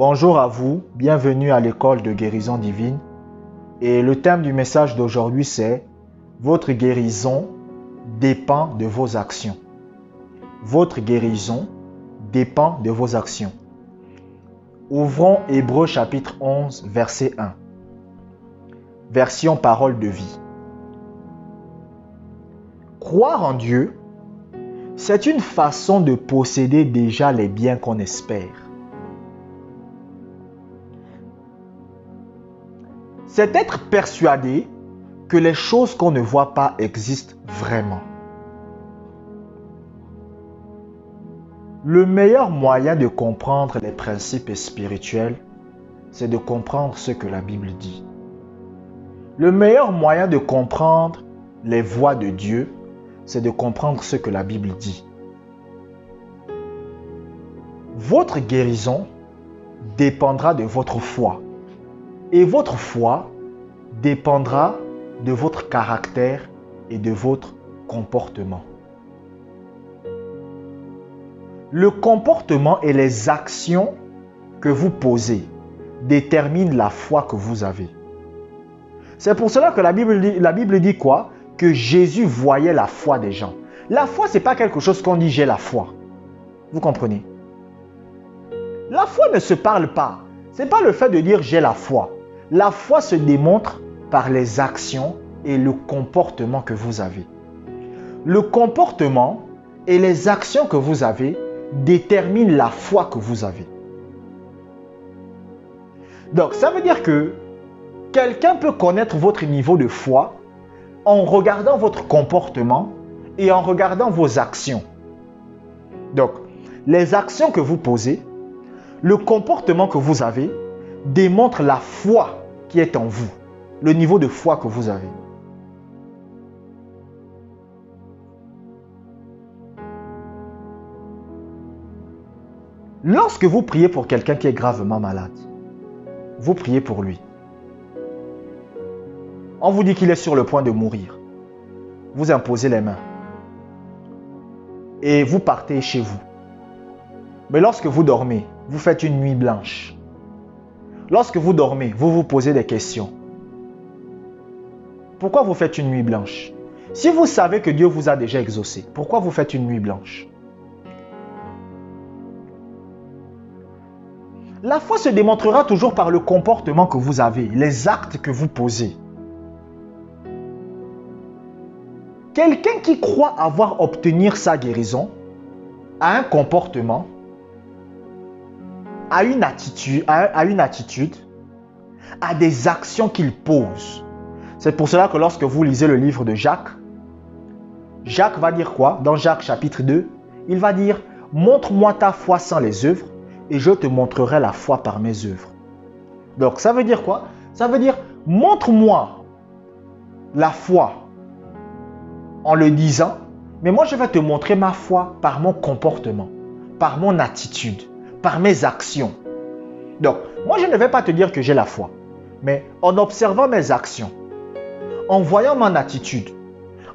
Bonjour à vous, bienvenue à l'école de guérison divine. Et le thème du message d'aujourd'hui c'est « Votre guérison dépend de vos actions ». Votre guérison dépend de vos actions. Ouvrons Hébreux chapitre 11, verset 1. Version parole de vie. Croire en Dieu, c'est une façon de posséder déjà les biens qu'on espère. C'est être persuadé que les choses qu'on ne voit pas existent vraiment. Le meilleur moyen de comprendre les principes spirituels, c'est de comprendre ce que la Bible dit. Le meilleur moyen de comprendre les voies de Dieu, c'est de comprendre ce que la Bible dit. Votre guérison dépendra de votre foi. Et votre foi dépendra de votre caractère et de votre comportement. Le comportement et les actions que vous posez déterminent la foi que vous avez. C'est pour cela que la Bible dit quoi? Que Jésus voyait la foi des gens. La foi, ce n'est pas quelque chose qu'on dit « j'ai la foi ». Vous comprenez? La foi ne se parle pas. Ce n'est pas le fait de dire « j'ai la foi ». La foi se démontre par les actions et le comportement que vous avez. Le comportement et les actions que vous avez déterminent la foi que vous avez. Donc, ça veut dire que quelqu'un peut connaître votre niveau de foi en regardant votre comportement et en regardant vos actions. Donc, les actions que vous posez, le comportement que vous avez démontrent la foi qui est en vous, le niveau de foi que vous avez. Lorsque vous priez pour quelqu'un qui est gravement malade, vous priez pour lui. On vous dit qu'il est sur le point de mourir. Vous imposez les mains. Et vous partez chez vous. Mais lorsque vous dormez, vous faites une nuit blanche. Lorsque vous dormez, vous vous posez des questions. Pourquoi vous faites une nuit blanche? Si vous savez que Dieu vous a déjà exaucé, pourquoi vous faites une nuit blanche? La foi se démontrera toujours par le comportement que vous avez, les actes que vous posez. Quelqu'un qui croit avoir obtenu sa guérison a un comportement, a une attitude, a des actions qu'il pose. C'est pour cela que lorsque vous lisez le livre de Jacques, Jacques va dire quoi? Dans Jacques chapitre 2, il va dire « Montre-moi ta foi sans les œuvres et je te montrerai la foi par mes œuvres. » Donc ça veut dire quoi? Ça veut dire « Montre-moi la foi en le disant, mais moi je vais te montrer ma foi par mon comportement, par mon attitude, par mes actions. » Donc, moi je ne vais pas te dire que j'ai la foi, mais en observant mes actions, en voyant mon attitude,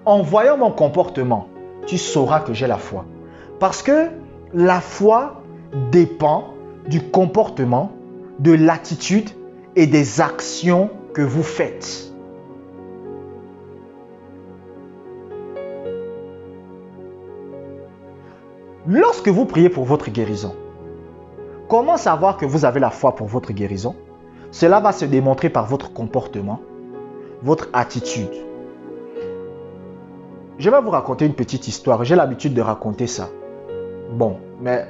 en voyant mon comportement, tu sauras que j'ai la foi. Parce que la foi dépend du comportement, de l'attitude et des actions que vous faites. Lorsque vous priez pour votre guérison, comment savoir que vous avez la foi pour votre guérison? Cela va se démontrer par votre comportement, votre attitude. Je vais vous raconter une petite histoire. J'ai l'habitude de raconter ça. Bon, mais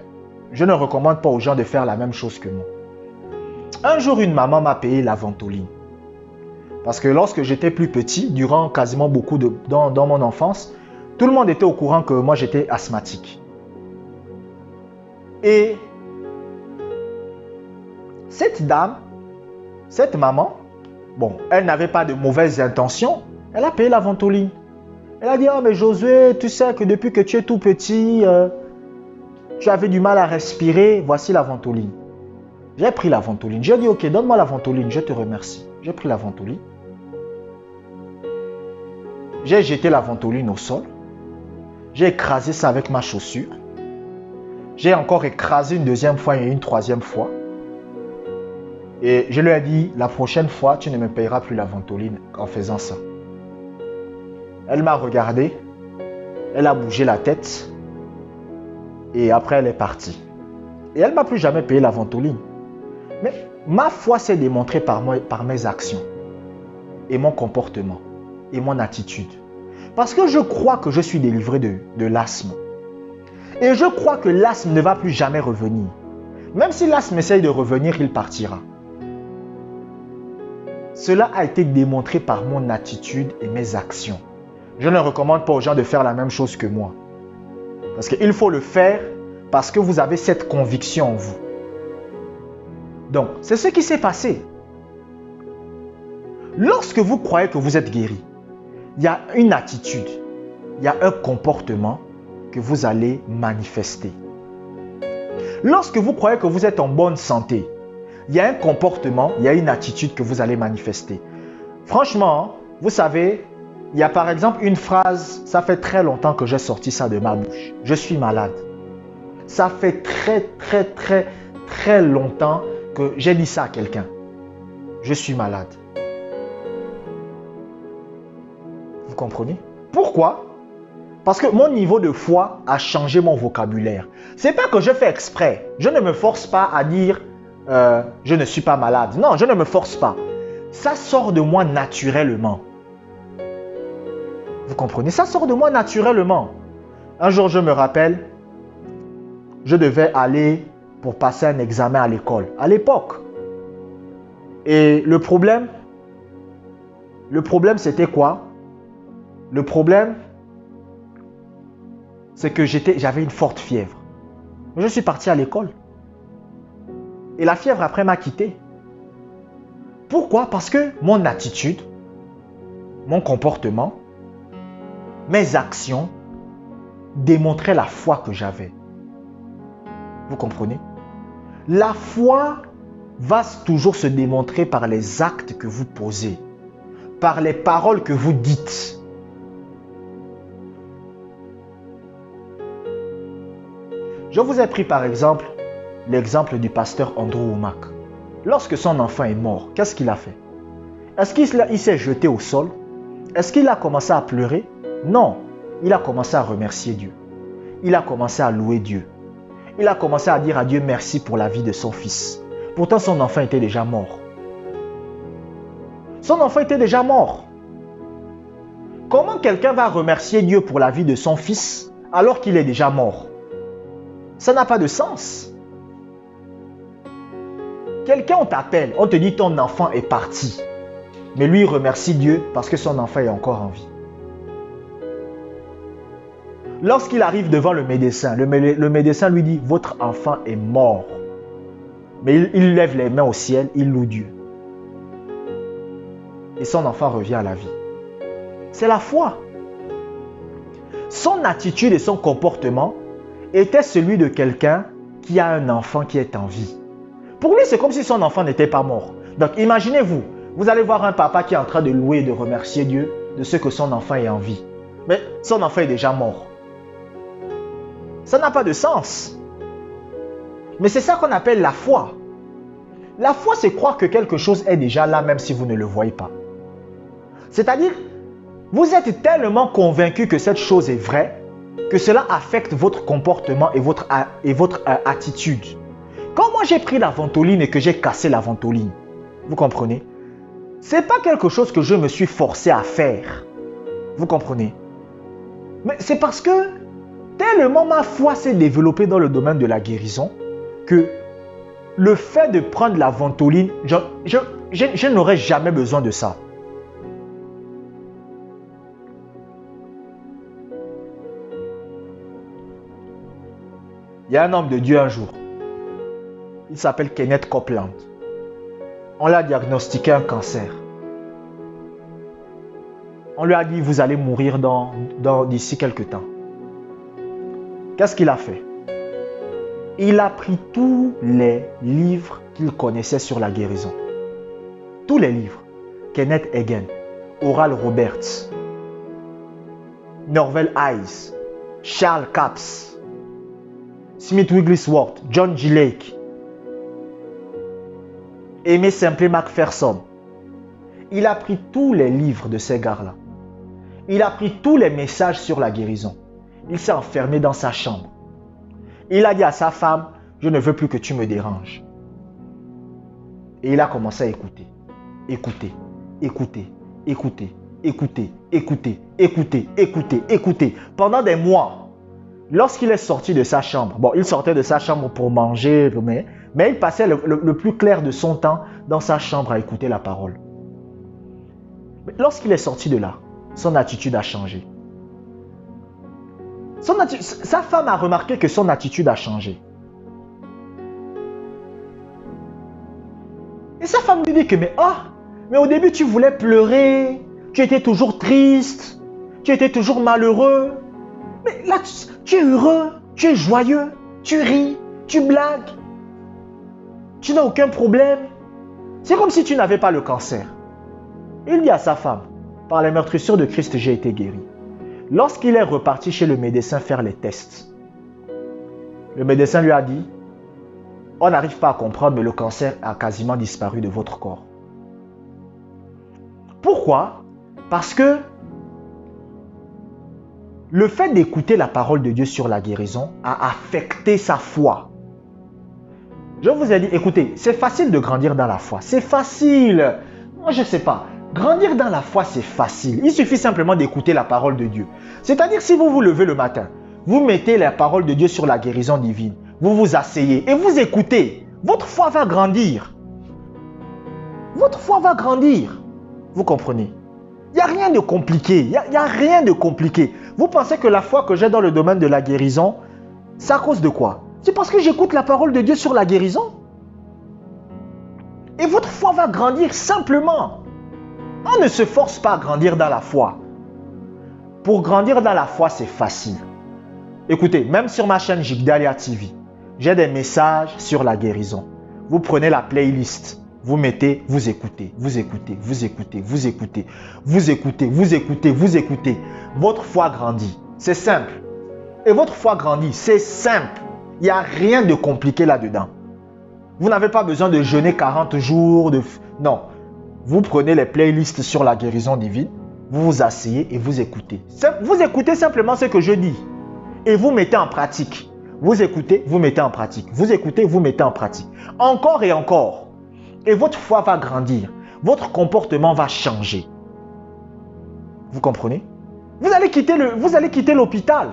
je ne recommande pas aux gens de faire la même chose que moi. Un jour, une maman m'a payé la ventoline. Parce que lorsque j'étais plus petit, durant quasiment dans mon enfance, tout le monde était au courant que moi j'étais asthmatique. Et cette dame, cette maman, bon, elle n'avait pas de mauvaises intentions. Elle a payé la ventoline. Elle a dit, oh mais Josué, tu sais que depuis que tu es tout petit, tu avais du mal à respirer, voici la ventoline. J'ai pris la ventoline. J'ai dit, ok, donne-moi la ventoline, je te remercie. J'ai pris la ventoline. J'ai jeté la ventoline au sol. J'ai écrasé ça avec ma chaussure. J'ai encore écrasé une deuxième fois et une troisième fois. Et je lui ai dit, la prochaine fois, tu ne me payeras plus la ventoline en faisant ça. Elle m'a regardé, elle a bougé la tête et après elle est partie. Et elle ne m'a plus jamais payé la ventoline. Mais ma foi s'est démontrée par mes actions et mon comportement et mon attitude. Parce que je crois que je suis délivré de l'asthme. Et je crois que l'asthme ne va plus jamais revenir. Même si l'asthme essaye de revenir, il partira. Cela a été démontré par mon attitude et mes actions. Je ne recommande pas aux gens de faire la même chose que moi. Parce qu'il faut le faire parce que vous avez cette conviction en vous. Donc, c'est ce qui s'est passé. Lorsque vous croyez que vous êtes guéri, il y a une attitude, il y a un comportement que vous allez manifester. Lorsque vous croyez que vous êtes en bonne santé, il y a un comportement, il y a une attitude que vous allez manifester. Franchement, vous savez, il y a par exemple une phrase, ça fait très longtemps que j'ai sorti ça de ma bouche. Je suis malade. Ça fait très longtemps que j'ai dit ça à quelqu'un. Je suis malade. Vous comprenez? Pourquoi? Parce que mon niveau de foi a changé mon vocabulaire. Ce n'est pas que je fais exprès. Je ne me force pas à dire je ne suis pas malade. Non, je ne me force pas. Ça sort de moi naturellement. Vous comprenez? Ça sort de moi naturellement. Un jour, je me rappelle, je devais aller pour passer un examen à l'école, à l'époque. Et le problème c'était quoi? Le problème, c'est que j'avais une forte fièvre. Je suis parti à l'école. Et la fièvre après m'a quitté. Pourquoi? Parce que mon attitude, mon comportement, mes actions démontraient la foi que j'avais. Vous comprenez? La foi va toujours se démontrer par les actes que vous posez, par les paroles que vous dites. Je vous ai pris par exemple l'exemple du pasteur Andrew Wommack. Lorsque son enfant est mort, qu'est-ce qu'il a fait? Est-ce qu'il s'est jeté au sol? Est-ce qu'il a commencé à pleurer? Non, il a commencé à remercier Dieu. Il a commencé à louer Dieu. Il a commencé à dire à Dieu merci pour la vie de son fils. Pourtant, son enfant était déjà mort. Son enfant était déjà mort. Comment quelqu'un va remercier Dieu pour la vie de son fils alors qu'il est déjà mort? Ça n'a pas de sens. Quelqu'un, on t'appelle, on te dit ton enfant est parti. Mais lui, il remercie Dieu parce que son enfant est encore en vie. Lorsqu'il arrive devant le médecin, le médecin lui dit, votre enfant est mort. Mais il lève les mains au ciel, il loue Dieu. Et son enfant revient à la vie. C'est la foi. Son attitude et son comportement étaient celui de quelqu'un qui a un enfant qui est en vie. Pour lui, c'est comme si son enfant n'était pas mort. Donc imaginez-vous, vous allez voir un papa qui est en train de louer et de remercier Dieu de ce que son enfant est en vie. Mais son enfant est déjà mort. Ça n'a pas de sens. Mais c'est ça qu'on appelle la foi. La foi, c'est croire que quelque chose est déjà là même si vous ne le voyez pas. C'est-à-dire, vous êtes tellement convaincu que cette chose est vraie que cela affecte votre comportement et votre attitude. Quand moi j'ai pris la ventoline et que j'ai cassé la ventoline, vous comprenez? Ce n'est pas quelque chose que je me suis forcé à faire. Vous comprenez? Mais c'est parce que tellement ma foi s'est développée dans le domaine de la guérison que le fait de prendre la ventoline, je n'aurais jamais besoin de ça. Il y a un homme de Dieu un jour. Il s'appelle Kenneth Copeland. On l'a diagnostiqué un cancer. On lui a dit, vous allez mourir d'ici quelques temps. Qu'est-ce qu'il a fait? Il a pris tous les livres qu'il connaissait sur la guérison. Tous les livres. Kenneth Hagin, Oral Roberts, Norvel Hayes, Charles Capps, Smith Wigglesworth, John G. Lake. Aimé Simplé McPherson, il a pris tous les livres de ces gars-là. Il a pris tous les messages sur la guérison. Il s'est enfermé dans sa chambre. Il a dit à sa femme, je ne veux plus que tu me déranges. Et il a commencé à écouter. Écouter, écouter, écouter, écouter, écouter, écouter, écouter, écouter. Pendant des mois, lorsqu'il est sorti de sa chambre, bon, il sortait de sa chambre pour manger, mais il passait le plus clair de son temps dans sa chambre à écouter la parole. Mais lorsqu'il est sorti de là, son attitude a changé. Sa femme a remarqué que son attitude a changé. Et sa femme lui dit que, mais au début tu voulais pleurer, tu étais toujours triste, tu étais toujours malheureux. Mais là, tu es heureux, tu es joyeux, tu ris, tu blagues. Tu n'as aucun problème. C'est comme si tu n'avais pas le cancer. Il dit à sa femme, par les meurtrissures de Christ, j'ai été guéri. Lorsqu'il est reparti chez le médecin faire les tests, le médecin lui a dit, on n'arrive pas à comprendre, mais le cancer a quasiment disparu de votre corps. Pourquoi? Parce que le fait d'écouter la parole de Dieu sur la guérison a affecté sa foi. Je vous ai dit, écoutez, c'est facile de grandir dans la foi. C'est facile. Moi, je ne sais pas. Grandir dans la foi, c'est facile. Il suffit simplement d'écouter la parole de Dieu. C'est-à-dire, si vous vous levez le matin, vous mettez la parole de Dieu sur la guérison divine, vous vous asseyez et vous écoutez, votre foi va grandir. Votre foi va grandir. Vous comprenez? Il n'y a rien de compliqué. Il n'y a rien de compliqué. Vous pensez que la foi que j'ai dans le domaine de la guérison, c'est à cause de quoi? C'est parce que j'écoute la parole de Dieu sur la guérison. Et votre foi va grandir simplement. On ne se force pas à grandir dans la foi. Pour grandir dans la foi, c'est facile. Écoutez, même sur ma chaîne Jigdalia TV, j'ai des messages sur la guérison. Vous prenez la playlist, vous mettez, vous écoutez, vous écoutez, vous écoutez, vous écoutez, vous écoutez, vous écoutez, vous écoutez. Votre foi grandit. C'est simple. Et votre foi grandit, c'est simple. Il n'y a rien de compliqué là-dedans. Vous n'avez pas besoin de jeûner 40 jours. Non. Vous prenez les playlists sur la guérison divine, vous vous asseyez et vous écoutez. Vous écoutez simplement ce que je dis. Et vous mettez en pratique. Vous écoutez, vous mettez en pratique. Vous écoutez, vous mettez en pratique. Encore et encore. Et votre foi va grandir. Votre comportement va changer. Vous comprenez? Vous allez quitter l'hôpital.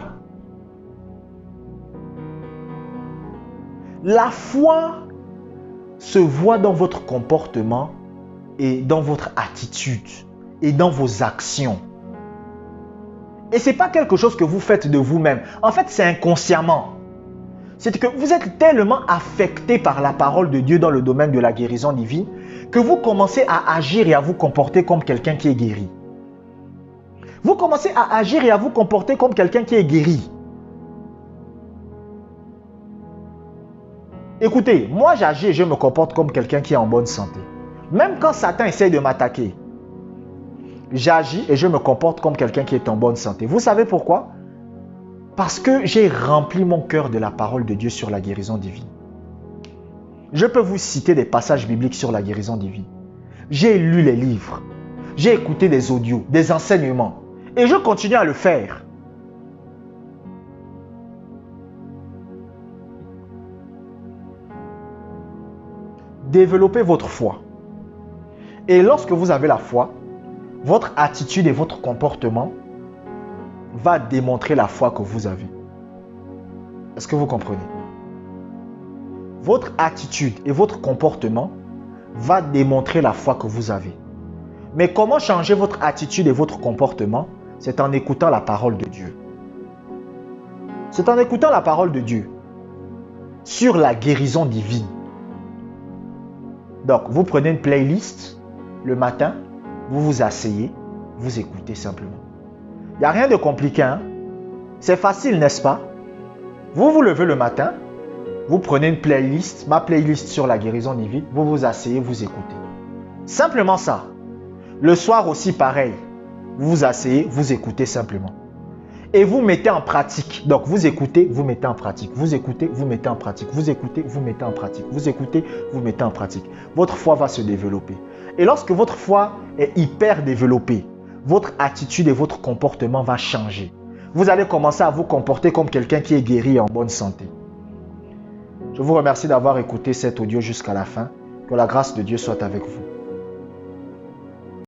La foi se voit dans votre comportement et dans votre attitude et dans vos actions. Et ce n'est pas quelque chose que vous faites de vous-même. En fait, c'est inconsciemment. C'est que vous êtes tellement affecté par la parole de Dieu dans le domaine de la guérison divine que vous commencez à agir et à vous comporter comme quelqu'un qui est guéri. Vous commencez à agir et à vous comporter comme quelqu'un qui est guéri. Écoutez, moi j'agis et je me comporte comme quelqu'un qui est en bonne santé. Même quand Satan essaye de m'attaquer, j'agis et je me comporte comme quelqu'un qui est en bonne santé. Vous savez pourquoi? Parce que j'ai rempli mon cœur de la parole de Dieu sur la guérison divine. Je peux vous citer des passages bibliques sur la guérison divine. J'ai lu les livres, j'ai écouté des audios, des enseignements et je continue à le faire. Développez votre foi. Et lorsque vous avez la foi, votre attitude et votre comportement va démontrer la foi que vous avez. Est-ce que vous comprenez? Votre attitude et votre comportement va démontrer la foi que vous avez. Mais comment changer votre attitude et votre comportement? C'est en écoutant la parole de Dieu. C'est en écoutant la parole de Dieu sur la guérison divine. Donc, vous prenez une playlist le matin, vous vous asseyez, vous écoutez simplement. Il n'y a rien de compliqué, hein? C'est facile, n'est-ce pas? Vous vous levez le matin, vous prenez une playlist, ma playlist sur la guérison divine, vous vous asseyez, vous écoutez. Simplement ça. Le soir aussi, pareil. Vous vous asseyez, vous écoutez simplement. et vous mettez en pratique. Donc, vous écoutez, vous mettez en pratique. Vous écoutez, vous mettez en pratique. Vous écoutez, vous mettez en pratique. Vous écoutez, vous mettez en pratique. Votre foi va se développer. Et lorsque votre foi est hyper développée, votre attitude et votre comportement va changer. Vous allez commencer à vous comporter comme quelqu'un qui est guéri et en bonne santé. Je vous remercie d'avoir écouté cet audio jusqu'à la fin. Que la grâce de Dieu soit avec vous.